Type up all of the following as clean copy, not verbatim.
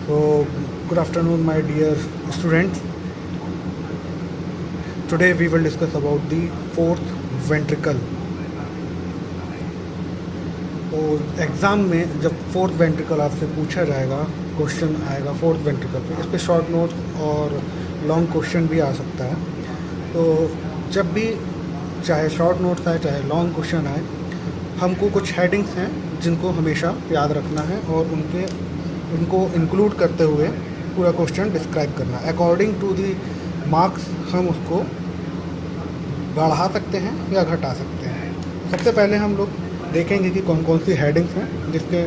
So, good afternoon, my dear students. Today we will discuss about the fourth ventricle. तो exam में जब fourth ventricle आपसे पूछा जाएगा, क्वेश्चन आएगा फोर्थ वेंट्रिकल पे, इस पर शॉर्ट नोट और लॉन्ग क्वेश्चन भी आ सकता है। तो जब भी चाहे शॉर्ट नोट्स आए चाहे लॉन्ग क्वेश्चन आए, हमको कुछ हेडिंग्स हैं जिनको हमेशा याद रखना है और उनको इंक्लूड करते हुए पूरा क्वेश्चन डिस्क्राइब करना है। अकॉर्डिंग टू दी मार्क्स हम उसको बढ़ा सकते हैं या घटा सकते हैं। सबसे पहले हम लोग देखेंगे कि कौन कौन सी हेडिंग्स हैं जिसके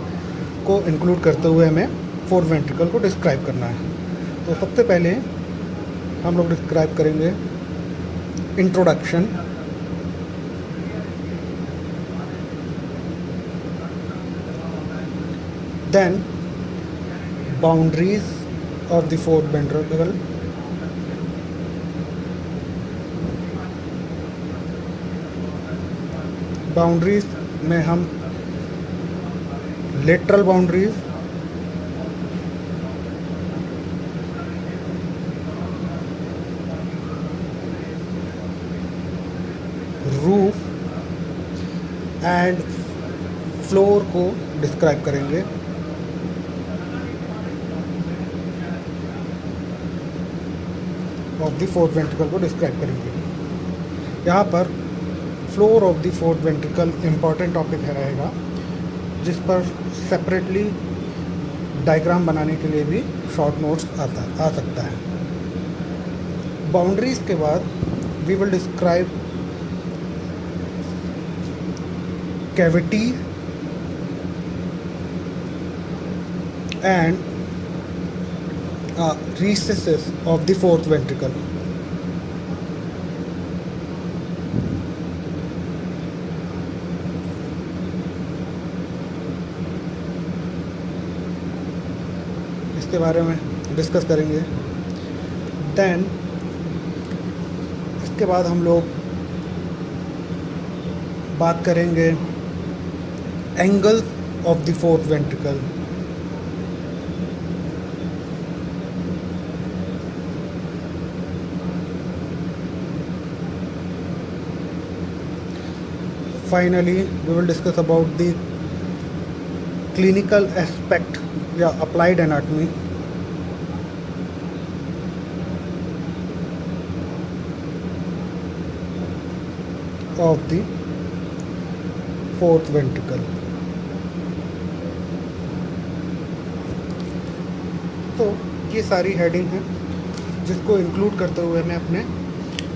को इंक्लूड करते हुए हमें फोर्थ वेंट्रिकल को डिस्क्राइब करना है। तो सबसे पहले हम लोग डिस्क्राइब करेंगे introduction, then boundaries of the fourth ventricle, boundaries में हम lateral boundaries, roof and floor को डिस्क्राइब करेंगे। ऑफ द फोर्थ वेंट्रिकल को डिस्क्राइब करेंगे। यहाँ पर floor of the fourth ventricle important topic है रहेगा, जिस पर सेपरेटली डायग्राम बनाने के लिए भी शॉर्ट नोट्स आ सकता है। बाउंड्रीज के बाद we will describe cavity and recesses of the fourth ventricle. इसके बारे में डिस्कस करेंगे। देन इसके बाद हम लोग बात करेंगे angle of the fourth ventricle, finally we will discuss about the clinical aspect या applied anatomy of the fourth ventricle। तो ये सारी हेडिंग है जिसको इंक्लूड करते हुए हमें अपने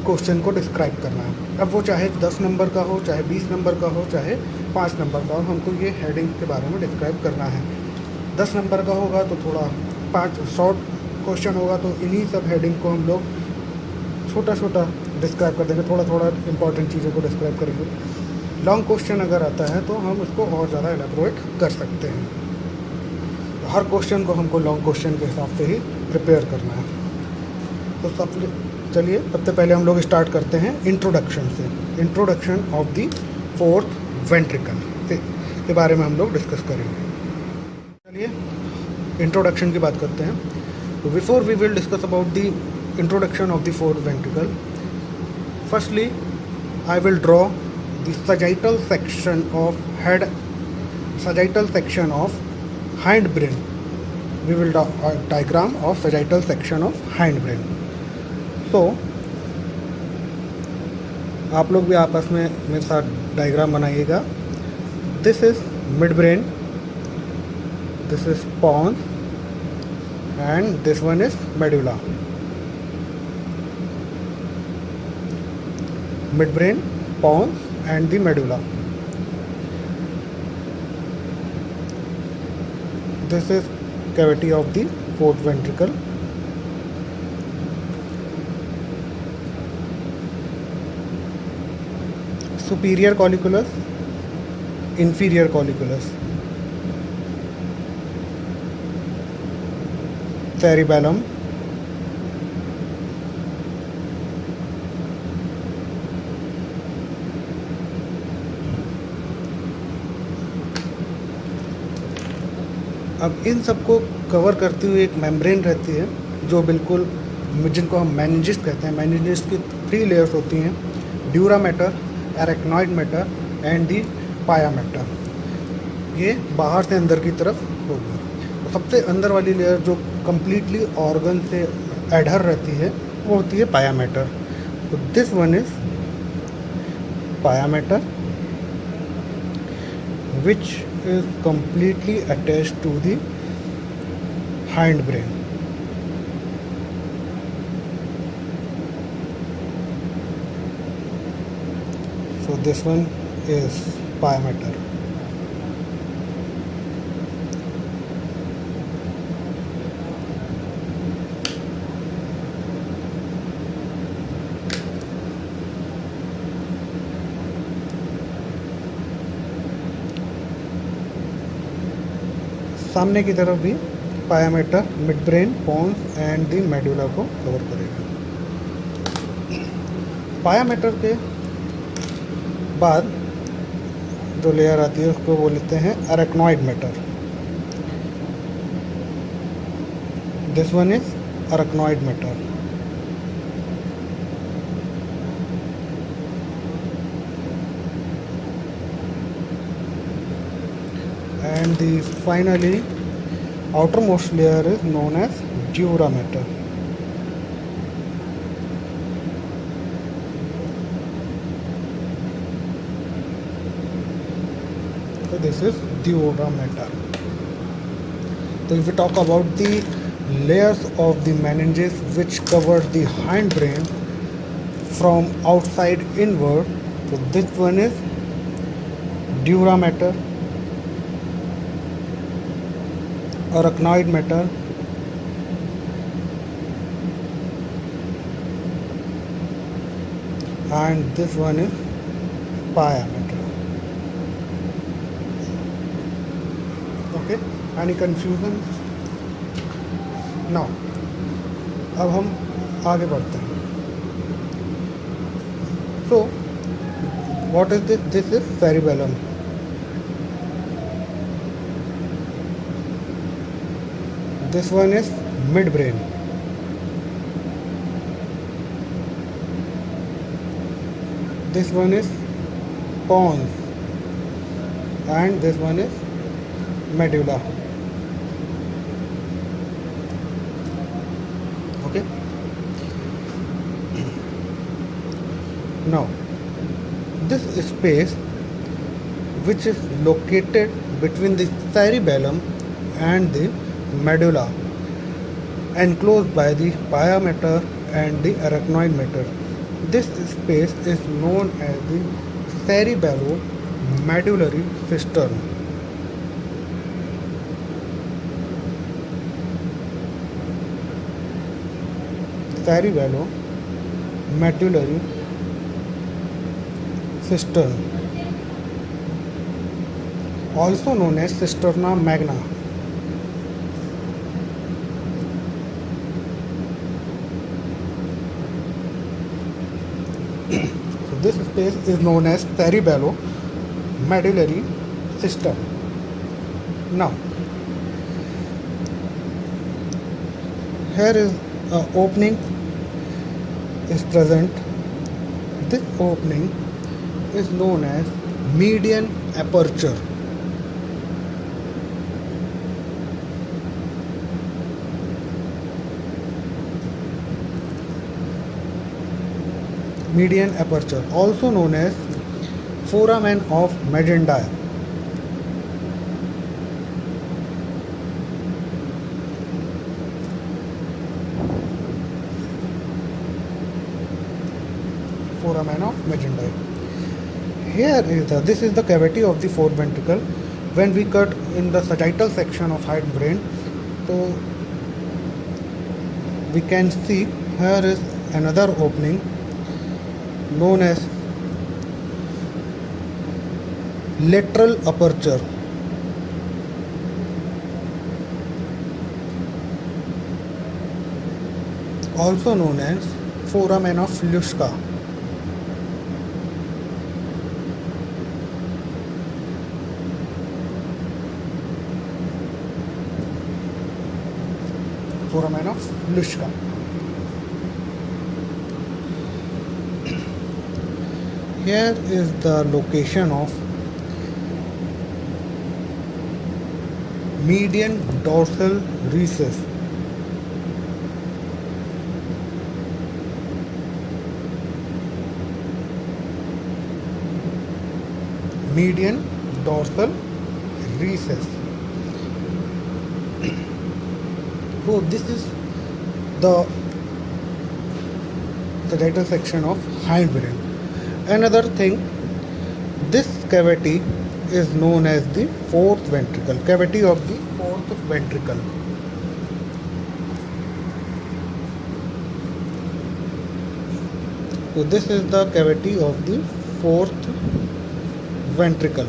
क्वेश्चन को डिस्क्राइब करना है। अब वो चाहे 10 नंबर का हो, चाहे 20 नंबर का हो, चाहे 5 नंबर का हो, हमको ये हेडिंग के बारे में डिस्क्राइब करना है। 10 नंबर का होगा तो थोड़ा 5 शॉर्ट क्वेश्चन होगा तो इन्हीं सब हेडिंग को हम लोग छोटा छोटा डिस्क्राइब कर देंगे, थोड़ा थोड़ा इंपॉर्टेंट चीज़ों को डिस्क्राइब करेंगे। लॉन्ग क्वेश्चन अगर आता है तो हम उसको और ज़्यादा एलेबोरेट कर सकते हैं। तो हर क्वेश्चन को हमको लॉन्ग क्वेश्चन के हिसाब से ही प्रिपेयर करना है। तो चलिए सबसे पहले हम लोग स्टार्ट करते हैं इंट्रोडक्शन से। Introduction of the fourth ventricle के बारे में हम लोग डिस्कस करेंगे। चलिए इंट्रोडक्शन की बात करते हैं। तो before we will discuss about the introduction of the fourth ventricle, firstly I will draw the sagittal section of head, sagittal section of hind brain. We will diagram of sagittal section of hind brain. तो आप लोग भी आपस में मेरे साथ diagram बनाइएगा। This is mid brain, this is pons and this one is medulla. Mid brain, pons and the medulla. This is cavity of the fourth ventricle. superior colliculus, inferior colliculus, cerebellum, अब इन सबको cover करती हुई एक membrane रहती है जो बिल्कुल, जिनको हम मेनिंजिस कहते हैं। मेनिंजिस की 3 लेयर्स होती हैं, dura mater, arachnoid matter and the पाया मैटर। ये बाहर से अंदर की तरफ होगी। तो सबसे अंदर वाली लेयर जो कम्प्लीटली ऑर्गन से एडहर रहती है वो होती है पाया मैटर। तो दिस वन इज पाया matter which is completely attached to the hindbrain. So this one is pia mater. सामने की तरफ भी pia mater mid brain, pons and the medulla को कवर करेगा। पाया मैटर के बाद जो लेयर आती है उसको बोलते हैं arachnoid matter. This one is arachnoid matter. And the finally outermost layer is known as dura mater. So this is dura mater. So if we talk about the layers of the meninges which cover the hindbrain from outside inward, so this one is dura mater, arachnoid matter, and this one is pia matter. Okay, any confusion? Now अब हम आगे बढ़ते हैं। So what is this? This is cerebellum. This one is midbrain. This one is pons, and this one is medulla. Okay. Now, this space, which is located between the cerebellum and the medulla, enclosed by the pia mater and the arachnoid mater. This space is known as the cerebellomedullary cistern. Cerebellomedullary cistern, also known as cisterna magna. So this space is known as cerebellomedullary cistern. Now, here is an opening is present. This opening is known as median aperture. Median aperture, also known as foramen of Magendie. Foramen of Magendie. Here is this is the cavity of the fourth ventricle. When we cut in the sagittal section of hindbrain, so we can see here is another opening known as lateral aperture. Also known as foramen of Luschka. foramen of Luschka. Here is the location of median dorsal recess. Median dorsal recess. So this is the sagittal section of hindbrain. Another thing, this cavity is known as the fourth ventricle, cavity of the fourth ventricle. So this is the cavity of the fourth ventricle.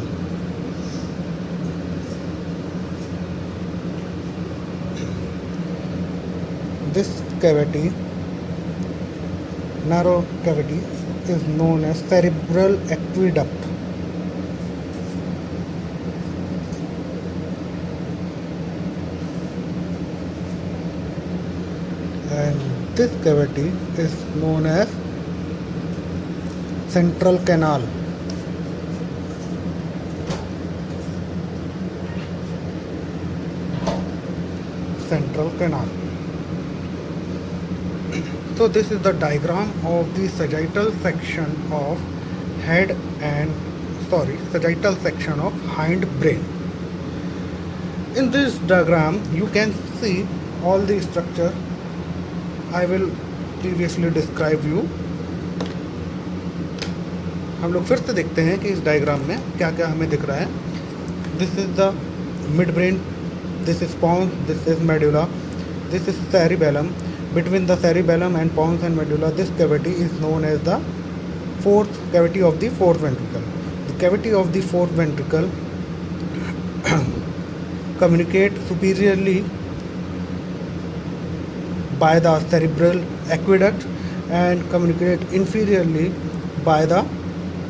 This cavity, narrow cavity, is known as cerebral aqueduct. And this cavity is known as central canal. Central canal. So this is the diagram of the sagittal section of sagittal section of hind brain. In this diagram you can see all the structure I will previously describe you. हम लोग फिर से देखते हैं कि इस diagram में क्या क्या हमें दिख रहा है. This is the mid brain, this is pons, this is medulla, this is cerebellum. Between the cerebellum and pons and medulla, this cavity is known as the fourth cavity of the fourth ventricle. The cavity of the fourth ventricle communicate superiorly by the cerebral aqueduct and communicate inferiorly by the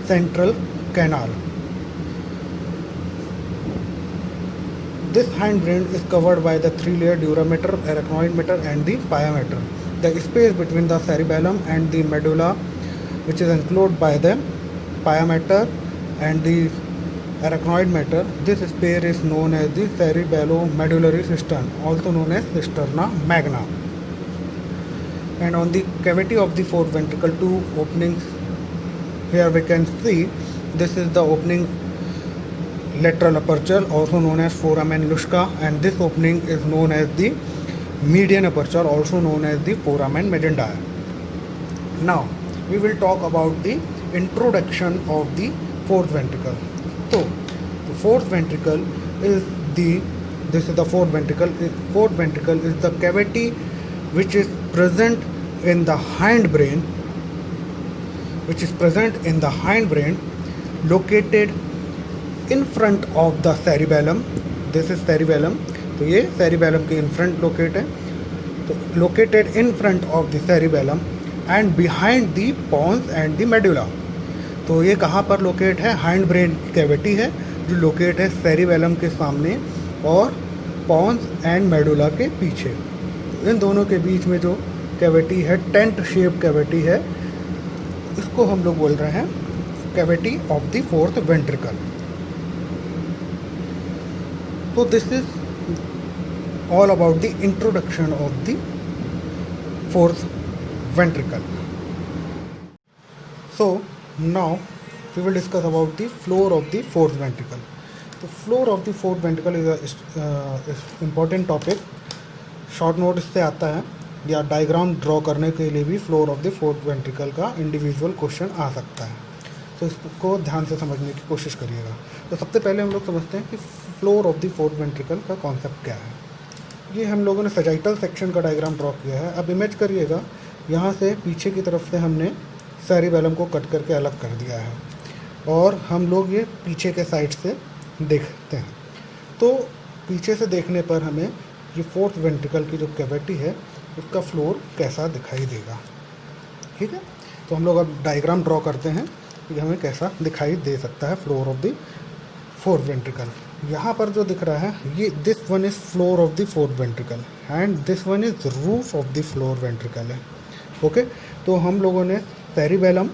central canal. This hindbrain is covered by the three-layer dura mater, arachnoid mater and the pia mater. The space between the cerebellum and the medulla, which is enclosed by the pia mater and the arachnoid mater, this space is known as the cerebellomedullary cistern, also known as cisterna magna. And on the cavity of the fourth ventricle, two openings. Here we can see this is the opening, lateral aperture, also known as foramen Luschka, and this opening is known as the median aperture, also known as the foramen medullae. Now we will talk about the introduction of the fourth ventricle. So the fourth ventricle is this is the fourth ventricle. Fourth ventricle is the cavity which is present in the hindbrain, located in front of the cerebellum. This is cerebellum, तो ये cerebellum के in front locate है, तो located in front of the cerebellum and behind the pons and the medulla. तो ये कहाँ पर locate है? hind brain cavity है जो locate है cerebellum के सामने और pons and medulla के पीछे. इन दोनों के बीच में जो cavity है, टेंट शेप cavity है, इसको हम लोग बोल रहे हैं cavity of the fourth ventricle. So this is all about the introduction of the fourth ventricle. So now we will discuss about the floor of the fourth ventricle. The floor of the fourth ventricle is a important topic. Short note इससे आता है या diagram draw करने के लिए भी floor of the fourth ventricle का individual question आ सकता है, तो इसको ध्यान से समझने की कोशिश करिएगा. तो सबसे पहले हम लोग समझते हैं कि floor of the fourth ventricle का कॉन्सेप्ट क्या है. ये हम लोगों ने सजाइटल सेक्शन का डायग्राम ड्रॉ किया है. अब इमेज करिएगा, यहाँ से पीछे की तरफ से हमने सेरिबेलम को कट करके अलग कर दिया है और हम लोग ये पीछे के साइड से देखते हैं. तो पीछे से देखने पर हमें ये फोर्थ वेंट्रिकल की जो कैविटी है उसका फ्लोर कैसा दिखाई देगा. ठीक है, तो हम लोग अब डायग्राम ड्रॉ करते हैं कि हमें कैसा दिखाई दे सकता है floor of the fourth ventricle. यहाँ पर जो दिख रहा है ये this one is floor of the fourth ventricle and this one is roof of the floor ventricle है। ओके, तो हम लोगों ने सेरिबेलम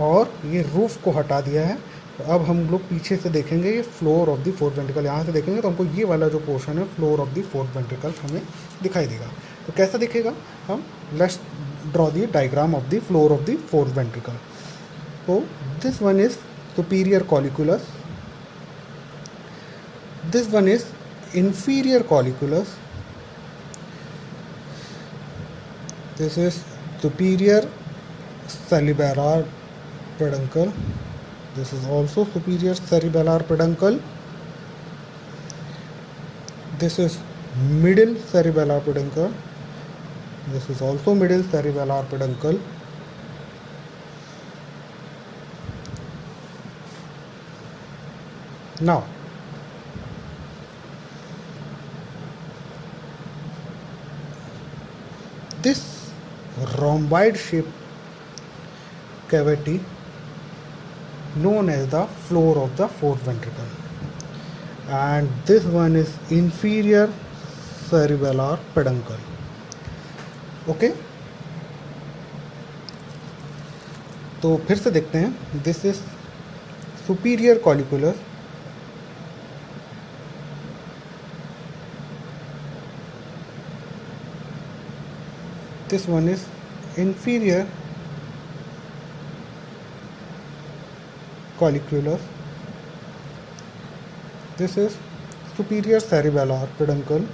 और ये रूफ को हटा दिया है। तो अब हम लोग पीछे से देखेंगे ये floor of the fourth ventricle, यहाँ से देखेंगे तो हमको ये वाला जो पोर्शन है floor of the fourth ventricle हमें दिखाई देगा। तो कैसा दिखेगा, हम let's draw the diagram of the floor of the fourth ventricle. तो this one is superior colliculus, this one is inferior colliculus, this is superior cerebellar peduncle, this is also superior cerebellar peduncle, this is middle cerebellar peduncle, this is also middle cerebellar peduncle. Now this rhomboid shaped cavity known as the floor of the fourth ventricle, and this one is inferior cerebellar peduncle. Okay, तो फिर से देखते हैं, this is superior colliculus, this one is inferior colliculus, this is superior cerebellar peduncle,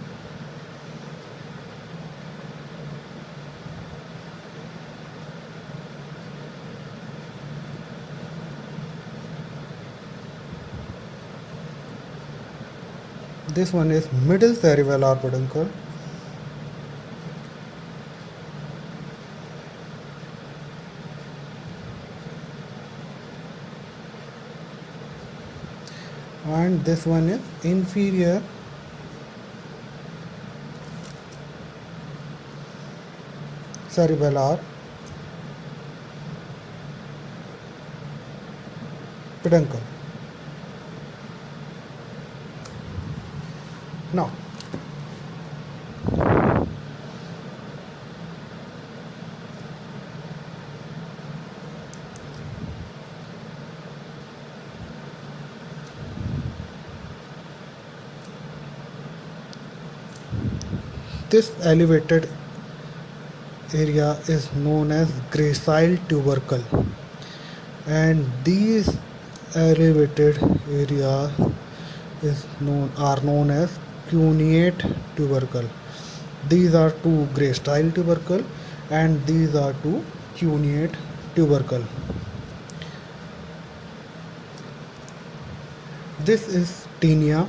this one is middle cerebellar peduncle, and this one is inferior cerebellar peduncle. Now this elevated area is known as gracile tubercle, and these elevated area are known as cuneate tubercle. These are two gracile tubercle and these are two cuneate tubercle. This is tinea.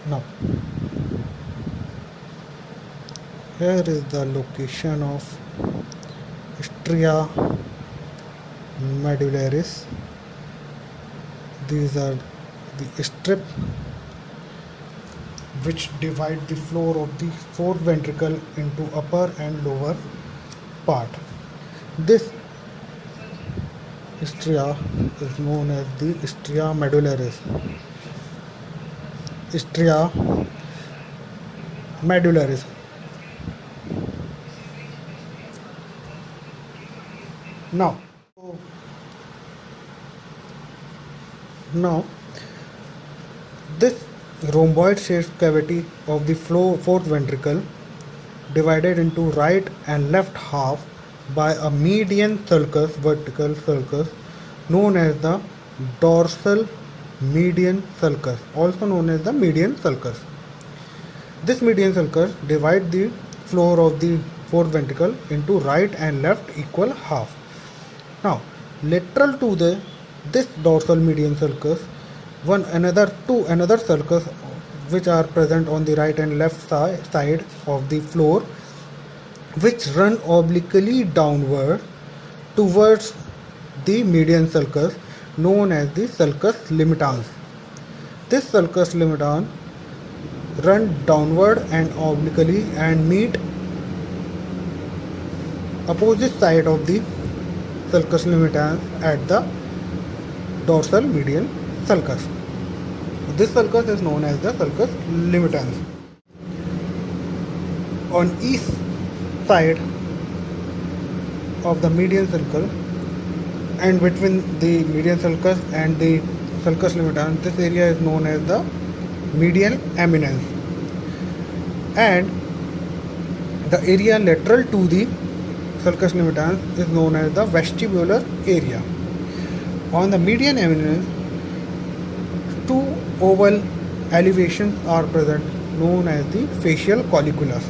Now here is the location of stria medullaris. These are the strip which divide the floor of the fourth ventricle into upper and lower part. This stria is known as the stria medullaris. Stria medullaris. Now this rhomboid shaped cavity of the fourth ventricle divided into right and left half by a median sulcus, vertical sulcus, known as the dorsal median sulcus, also known as the median sulcus. This median sulcus divides the floor of the fourth ventricle into right and left equal half. Now, lateral to this dorsal median sulcus, two another sulcus which are present on the right and left side of the floor, which run obliquely downward towards the median sulcus, known as the sulcus limitans. This sulcus limitan run downward and obliquely and meet opposite side of the sulcus limitanz at the dorsal median sulcus. This sulcus is known as the sulcus limitanz. On each side of the median sulcus and between the median sulcus and the sulcus limitanz, this area is known as the medial eminence, and the area lateral to the sulcus limitanz is known as the vestibular area. On the median eminence, two oval elevations are present known as the facial colliculus.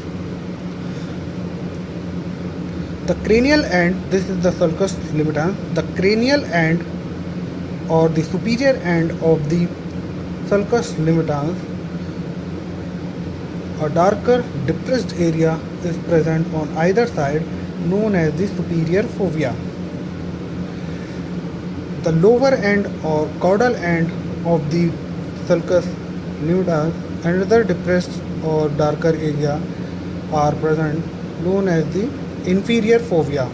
The cranial end, this is the sulcus limitanz, the cranial end or the superior end of the sulcus limitanz, a darker depressed area is present on either side known as the superior fovea. The lower end or caudal end of the sulcus limitanz, another depressed or darker area are present known as the inferior fovea.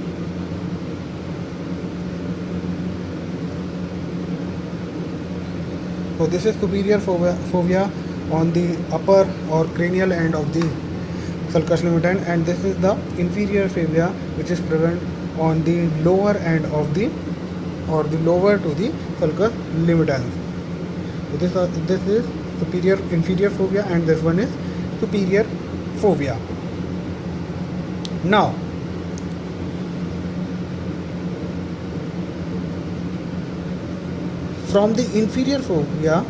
So this is superior fovea on the upper or cranial end of the sulcus limitanz, and this is the inferior fovea which is present on the lower end of the or the lower to the sulcus limitanz. So this is inferior fovea, and this one is superior fovea. Now from the inferior fovea,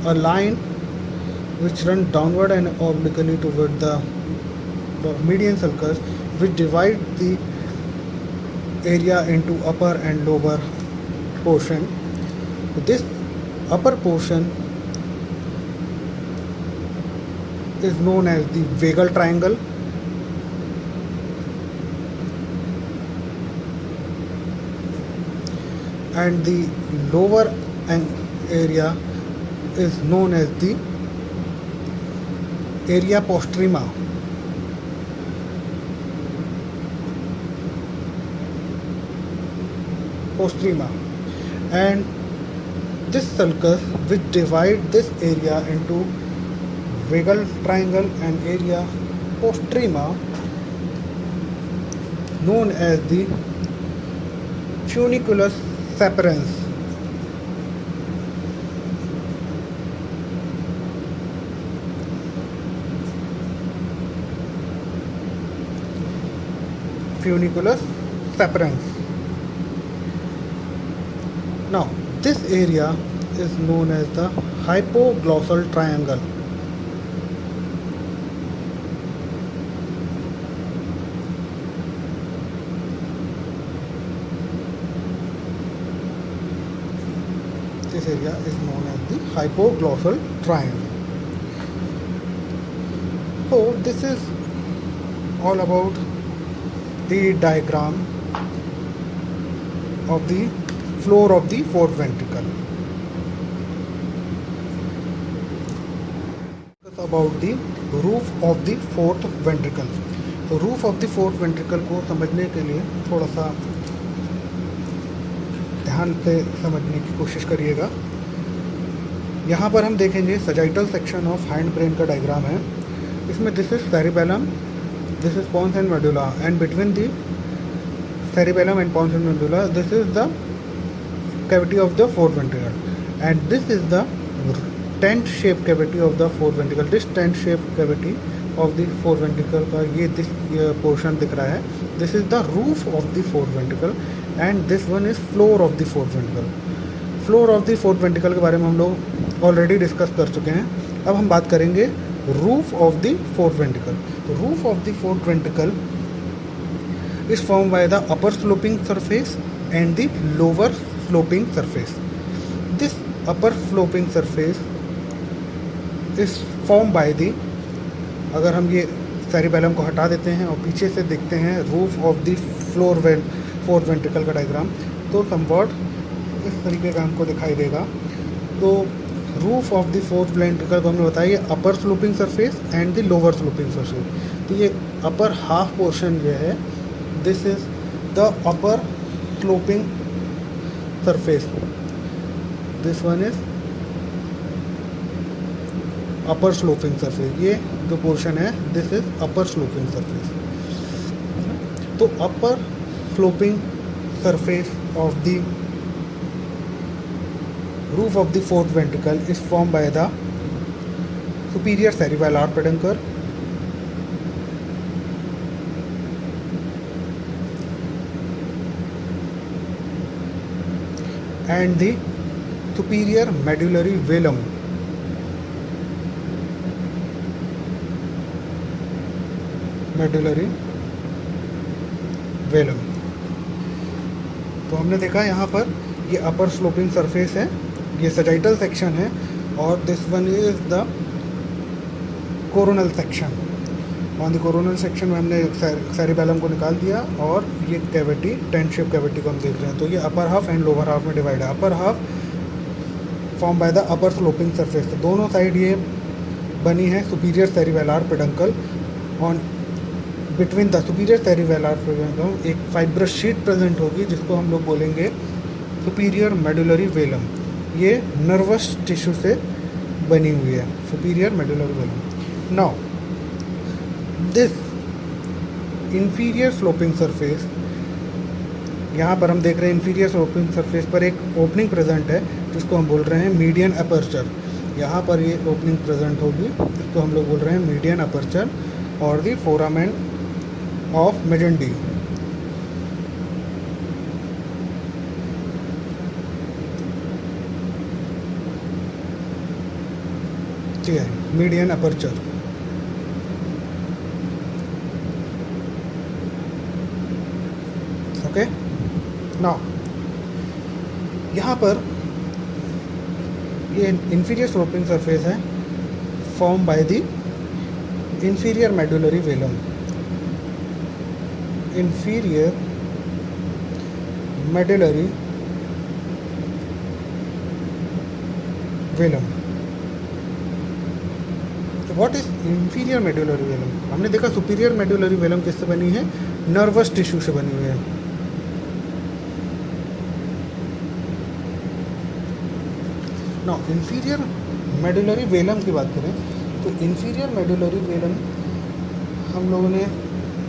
a line which runs downward and obliquely toward the median sulcus, which divide the area into upper and lower portion. This upper portion is known as the vagal triangle, and the lower area is known as the area postrema. And this sulcus which divide this area into vagal triangle and area postrema known as the funiculus sapierens. Funiculus sapierens. Now this area is known as the hypoglossal triangle. This area is known as the hypoglossal triangle. So this is all about the diagram of the floor of the fourth ventricle. About the roof of the fourth ventricle. तो roof of the fourth ventricle को समझने के लिए थोड़ा सा ध्यान से समझने की कोशिश करिएगा। यहाँ पर हम देखेंगे sagittal section of hind brain का डायग्राम है। इसमें this is cerebellum, this is pons and medulla, and between the cerebellum and pons and medulla this is the cavity of the fourth ventricle, and this is the tent shaped cavity of the fourth ventricle. This tent shaped cavity of the fourth ventricle का ये portion दिख रहा है. This is the roof of the fourth ventricle, and this one is floor of the fourth ventricle. Floor of the fourth ventricle के बारे में हम लोग ऑलरेडी डिस्कस कर चुके हैं. अब हम बात करेंगे roof of the fourth ventricle. तो roof of the fourth ventricle is formed by the upper sloping surface and the lower sloping surface. This upper sloping surface is formed by the, अगर हम ये सेरिबेलम को हटा देते हैं और पीछे से देखते हैं roof of the fourth ventricle का डायग्राम, तो समवॉट इस तरीके का हमको दिखाई देगा. तो roof of the fourth ventricle को हमने बताया upper sloping surface and the lower sloping surface. तो ये अपर हाफ पोर्शन जो है, this is the upper sloping surface, this one is upper sloping surface. ये जो पोर्शन है this is upper sloping surface. तो upper sloping surface of the roof of the fourth ventricle is formed by the superior cerebellar peduncle and the superior medullary velum. Medullary velum। तो हमने देखा यहाँ पर ये अपर स्लोपिंग सरफेस है, ये sagittal section है, और this one is the coronal section. On the coronal section में हमने सेरिबेलम को निकाल दिया, और ये कैविटी, टेंट शेप कैविटी को हम देख रहे हैं। तो ये upper half and lower half में डिवाइड है। Upper half form by the upper sloping surface, तो दोनों साइड ये बनी है superior cerebellar peduncle. On between the superior cerebellar peduncle एक फाइब्रस शीट प्रेजेंट होगी, जिसको हम लोग बोलेंगे सुपीरियर मेडुलरी वेलम। ये नर्वस टिश्यू से बनी हुई है, superior medullary velum. Now this inferior sloping surface, यहाँ पर हम देख रहे हैं इंफीरियर स्लोपिंग सरफेस पर एक ओपनिंग प्रेजेंट है, जिसको हम बोल रहे हैं मीडियन अपर्चर। यहाँ पर ये ओपनिंग प्रेजेंट होगी, जिसको हम लोग बोल रहे हैं मीडियन अपर्चर, और द फोरामेन ऑफ मेजेंडी। ठीक है, मीडियन अपर्चर। ओके, नाउ यहाँ पर ये इंफीरियर स्लोपिंग सरफेस है, form by the inferior medullary velum. Inferior medullary velum. What is inferior medullary velum? हमने देखा सुपीरियर मेडुलरी वेलम किससे बनी है? नर्वस टिश्यू से बनी हुई है। नाउ इंफीरियर मेडुलरी वेलम की बात करें तो इंफीरियर मेडुलरी वेलम हम लोगों ने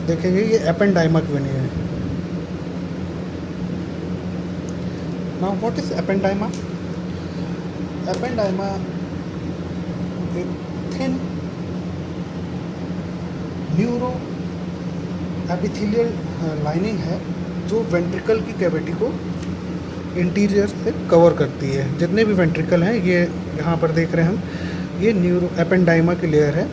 देखेंगे ये एपेंडाइमा की बनी है। Now what is ependyma? Ependyma एक थिन न्यूरो एपिथेलियल लाइनिंग है, जो वेंट्रिकल की कैविटी को इंटीरियर से कवर करती है। जितने भी वेंट्रिकल हैं, ये यहाँ पर देख रहे हैं हम, ये न्यूरो एपेंडाइमा की लेयर है,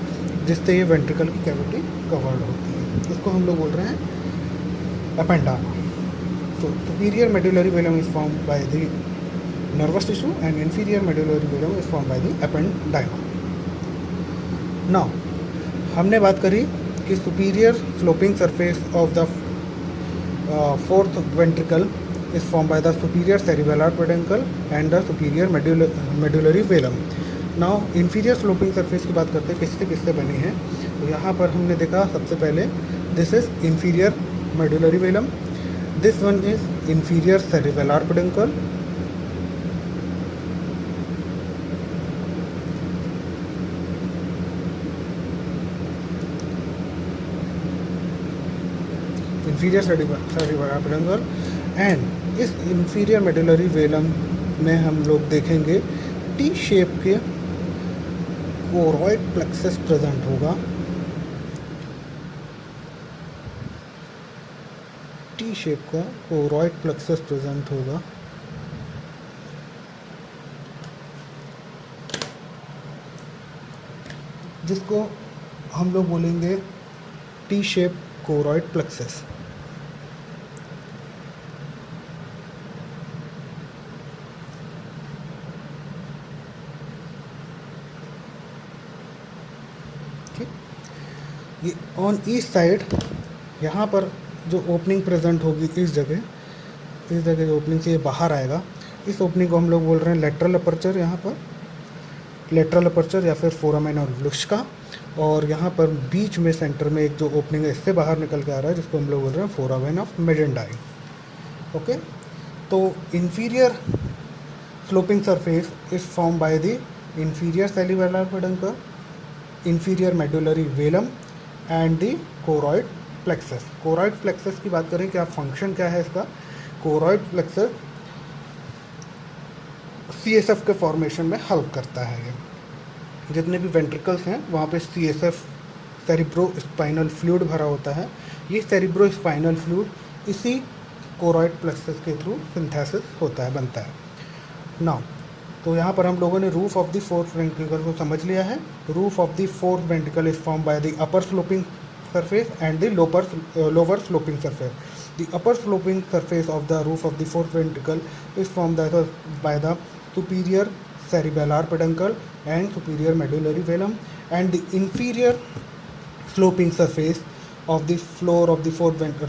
जिससे ये वेंट्रिकल की कैविटी कवर्ड होती है। इसको हम लोग बोल रहे हैं एपेंडाइमा। तो superior medullary velum is form by the nervous tissue and inferior medullary velum is form by the ependyma. Now हमने बात करी कि superior sloping surface of the fourth ventricle is formed by the superior cerebellar peduncle and the superior medullary velum. Now inferior sloping surface की बात करते हैं, किससे किससे बनी है। तो यहाँ पर हमने देखा सबसे पहले this is inferior medullary velum, this one is inferior cerebellar peduncle, inferior cerebellar peduncle, and इस इंफीरियर मेडुलरी वेलम में हम लोग देखेंगे टी शेप के कोरॉइड प्लेक्सस प्रेजेंट होगा। टी शेप का कोरॉइड प्लेक्सस प्रेजेंट होगा, जिसको हम लोग बोलेंगे टी शेप कोरॉइड प्लेक्सस। ये ऑन ईस्ट साइड यहाँ पर जो ओपनिंग प्रेजेंट होगी, इस जगह जो ओपनिंग से ये बाहर आएगा, इस ओपनिंग को हम लोग बोल रहे हैं लेटरल अपर्चर। यहाँ पर लेटरल अपर्चर या फिर फोरामेन और लुस्का, और यहाँ पर बीच में सेंटर में एक जो ओपनिंग है इससे बाहर निकल के आ रहा है जिसको हम लोग बोल रहे हैं फोरामेन ऑफ मेजेंडाई। ओके, तो inferior sloping surface is formed by the inferior salivary peduncle, inferior medullary velum and the choroid plexus। choroid plexus की बात करें, क्या फंक्शन क्या है इसका? choroid plexus CSF के फॉर्मेशन में हेल्प करता है। ये जितने भी वेंट्रिकल्स हैं वहाँ पे CSF सेरिब्रो स्पाइनल फ्लूइड भरा होता है। ये सेरिब्रो स्पाइनल फ्लूइड इसी कोरॉइड प्लेक्सस के थ्रू सिंथेसिस होता है, बनता है। नाउ तो यहाँ पर हम लोगों ने roof of the fourth ventricle को समझ लिया है। Roof of the fourth ventricle is form by the upper sloping surface and the lower sloping surface. The upper sloping surface of the roof of the fourth ventricle is form by the superior cerebellar peduncle and superior medullary velum, and the inferior sloping surface of the floor of the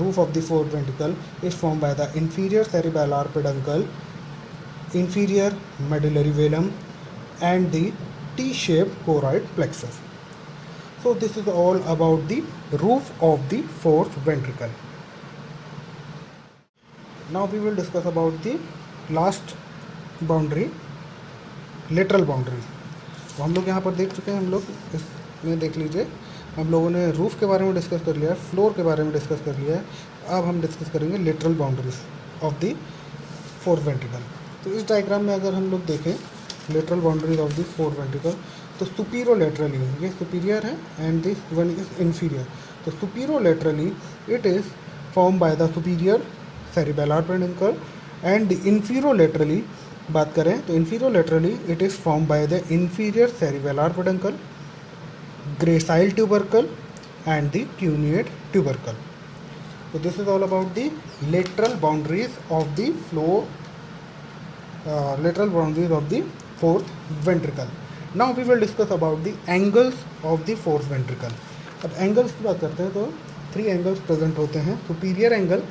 roof of the fourth ventricle is formed by the inferior cerebellar peduncle, inferior medullary velum and the T-shaped choroid plexus. So this is all about the roof of the fourth ventricle. Now we will discuss about the last boundary, lateral boundary. तो हम लोग यहाँ पर देख चुके हैं, हम लोग इसमें देख लीजिए, हम लोगों ने रूफ़ के बारे में डिस्कस कर लिया है, फ्लोर के बारे में डिस्कस कर लिया है। अब हम डिस्कस करेंगे lateral boundaries of the fourth ventricle. तो इस डायग्राम में अगर हम लोग देखें lateral boundaries of the fourth ventricle, तो सुपीरो लेटरली ये सुपीरियर है and this one is inferior. तो superolaterally it is form by the superior cerebellar peduncle and the inferolaterally बात करें तो inferior laterally it is form by the inferior cerebellar peduncle, gracile tubercle and the cuneate tubercle. So this is all about the lateral boundaries of the floor, lateral boundaries of the fourth ventricle. Now we will discuss about the angles of the fourth ventricle. अब angles की बात करते हैं तो 3 angles present होते हैं, superior angle,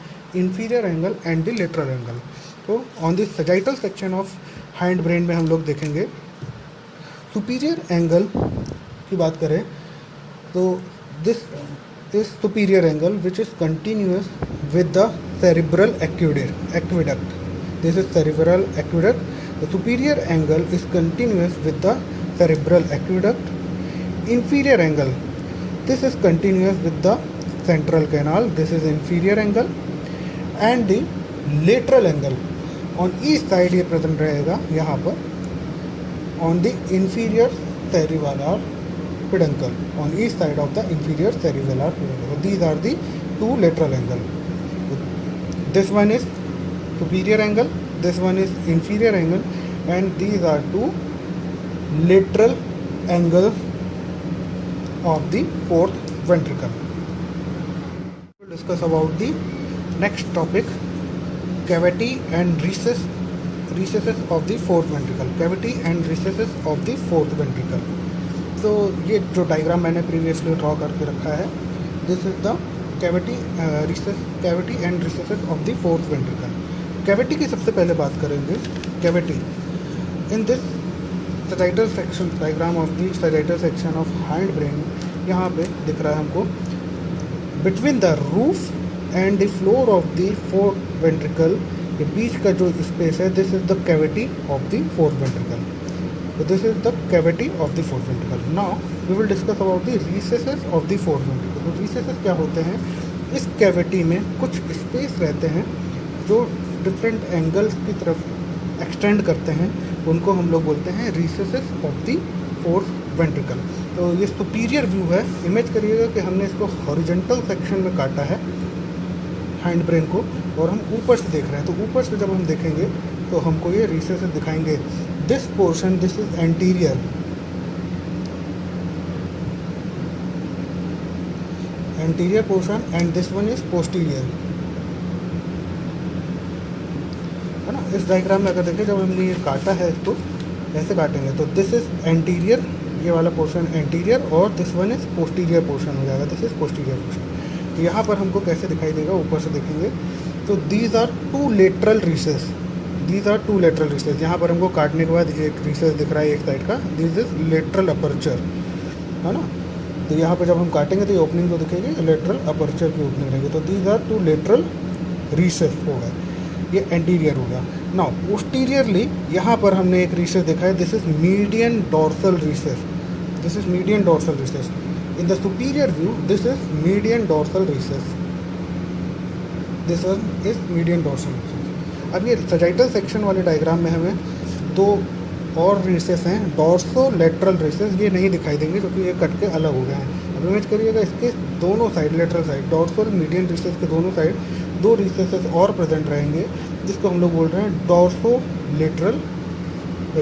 inferior angle and the lateral angle. तो on the sagittal section of hind brain में हम लोग देखेंगे superior angle की बात करें तो this is superior angle which is continuous with the cerebral aqueduct. This is cerebral aqueduct. The superior angle is continuous with the cerebral aqueduct. Inferior angle, this is continuous with the central canal. This is inferior angle. And the lateral angle on each side ये present रहेगा यहाँ पर on the inferior cerebellar peduncle, on each side of the inferior cerebellar peduncle. So these are the 2 lateral angle. This one is superior angle, this one is inferior angle, and these are 2 lateral angles of the fourth ventricle. We will discuss about the next topic, cavity and recesses of the fourth ventricle. Cavity and recesses of the fourth ventricle. तो ये जो diagram मैंने previously draw करके रखा है, this is the cavity and recesses of the fourth ventricle. Cavity की सबसे पहले बात करेंगे। Cavity in this sagittal section, diagram of the sagittal section of hind brain, यहाँ पे दिख रहा है हमको between the roof and the floor of the fourth ventricle, के बीच का जो स्पेस है, this is the cavity of the fourth ventricle. So this is the cavity of the fourth ventricle. Now we will discuss about the recesses of the fourth ventricle. तो recesses क्या होते हैं? इस cavity में कुछ space रहते हैं जो डिफरेंट एंगल्स की तरफ एक्सटेंड करते हैं, उनको हम लोग बोलते हैं recesses of the fourth ventricle. तो ये सुपीरियर व्यू है। इमेज करिएगा कि हमने इसको हॉरिजेंटल सेक्शन में काटा है हैंड ब्रेन को, और हम ऊपर से देख रहे हैं। तो ऊपर से जब हम देखेंगे तो हमको ये recesses दिखाएंगे। This portion, this is anterior, portion, and this one is posterior, है ना। इस डायग्राम में अगर देखें, जब हमने ये काटा है इसको ऐसे काटेंगे तो दिस इज एंटीरियर, ये वाला पोर्शन एंटीरियर, और this one is posterior portion हो जाएगा, दिस इज पोस्टीरियर पोर्शन। तो यहाँ पर हमको कैसे दिखाई देगा, ऊपर से देखेंगे तो these are 2 lateral recess, these are two lateral recess. यहाँ पर हमको काटने के बाद एक रिसेस दिख रहा है एक साइड का, दिस इज लेटरल अपर्चर, है ना। तो यहाँ पर जब हम काटेंगे तो ये ओपनिंग तो दिखेगी, लेटरल अपर्चर की ओपनिंग रहेगी। तो these are two lateral recess हो गए, ये एंटीरियर हो गया। नाउ पोस्टीरियरली यहाँ पर हमने एक रिसेस देखा है, this is median dorsal recess, this is median dorsal recess. In the superior view this is median dorsal recess, this is median dorsal recess. अब ये सजाइटल सेक्शन वाले डायग्राम में हमें दो और रिसेस हैं, डॉर्सो लेटरल रिसेस, ये नहीं दिखाई देंगे क्योंकि ये कट के अलग हो गए हैं। अब इमेज करिएगा, इसके दोनों side lateral side dorso median recess के दोनों साइड दो रिसेसेस और प्रेजेंट रहेंगे, जिसको हम लोग बोल रहे हैं dorsolateral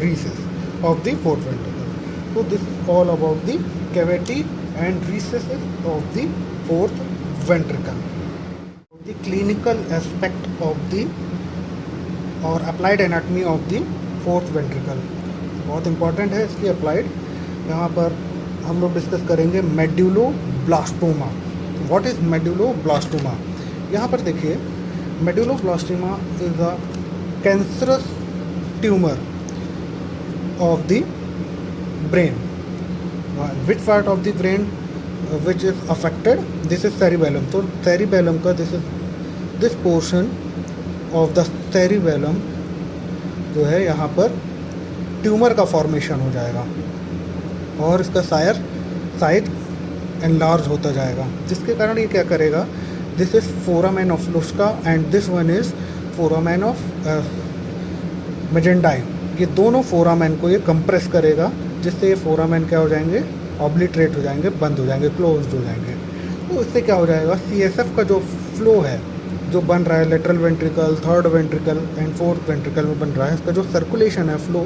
recess of the fourth ventricle. तो this is all about the cavity and recesses of the fourth ventricle. The clinical aspect of the और applied anatomy of the fourth ventricle बहुत इंपॉर्टेंट है, इसकी applied यहाँ पर हम लोग discuss करेंगे मेडुलोब्लास्टोमा। What is medulloblastoma? यहाँ पर देखिए, medulloblastoma is a cancerous tumour of the brain. Which part of the brain which is affected? This is cerebellum. तो सेरिबेलम का this portion of the cerebellum जो है यहाँ पर ट्यूमर का फॉर्मेशन हो जाएगा और इसका साइज एनलार्ज होता जाएगा, जिसके कारण ये क्या करेगा, this is foramen of Luschka and this one is foramen of Magendie. ये दोनों फोरामेन को ये कंप्रेस करेगा, जिससे ये फोरामेन क्या हो जाएंगे, ऑब्लिटरेट हो जाएंगे, बंद हो जाएंगे, क्लोज्ड हो जाएंगे। तो इससे क्या हो जाएगा, CSF का जो फ्लो है जो बन रहा है lateral ventricle, third ventricle and fourth ventricle में बन रहा है, इसका जो सर्कुलेशन है, फ्लो,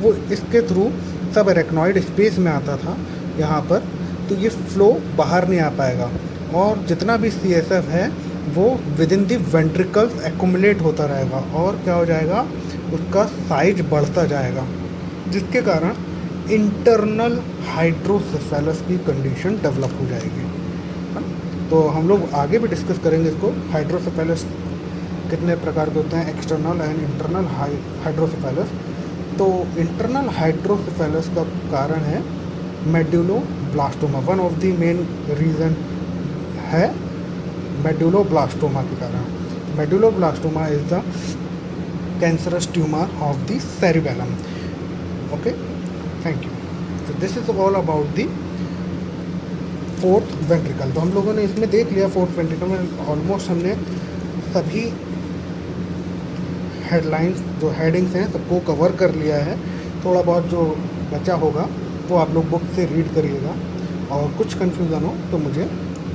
वो इसके थ्रू सब एरेक्नॉइड स्पेस में आता था यहाँ पर, तो ये फ्लो बाहर नहीं आ पाएगा और जितना भी CSF है वो with in the ventricles accumulate होता रहेगा और क्या हो जाएगा, उसका साइज बढ़ता जाएगा, जिसके कारण इंटरनल हाइड्रोसेफेलस की कंडीशन डेवलप हो जाएगी। तो हम लोग आगे भी डिस्कस करेंगे इसको, हाइड्रोसेफेलस कितने प्रकार के होते हैं, एक्सटर्नल एंड इंटरनल हाइड्रोसेफेलस। तो इंटरनल हाइड्रोसेफेलस का कारण है medulloblastoma, one of the main reason है मेडुलोब्लास्टोमा के कारण। Medulloblastoma is the cancerous tumour of the cerebellum. Okay, thank you. तो this is all about the fourth ventricle. तो हम लोगों ने इसमें देख लिया, फोर्थ वेंट्रिकल में ऑलमोस्ट हमने सभी हेडलाइंस जो हेडिंग्स हैं सबको कवर कर लिया है। थोड़ा बहुत जो बचा होगा वो आप लोग बुक से रीड करिएगा और कुछ कन्फ्यूज़न हो तो मुझे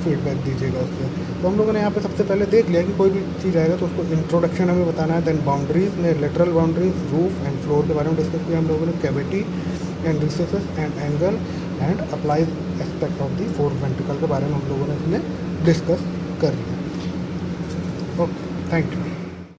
फीडबैक दीजिएगा उससे। तो हम लोगों ने यहाँ पे सबसे पहले देख लिया कि कोई भी चीज़ आएगा तो उसको इंट्रोडक्शन हमें बताना है, देन बाउंड्रीज में lateral boundaries, roof and floor के बारे में डिस्कस किया हम लोगों ने, cavity and recesses and angle and applied aspect of the fourth ventricle के बारे में हम लोगों ने इसमें डिस्कस कर लिया। Okay, thank you.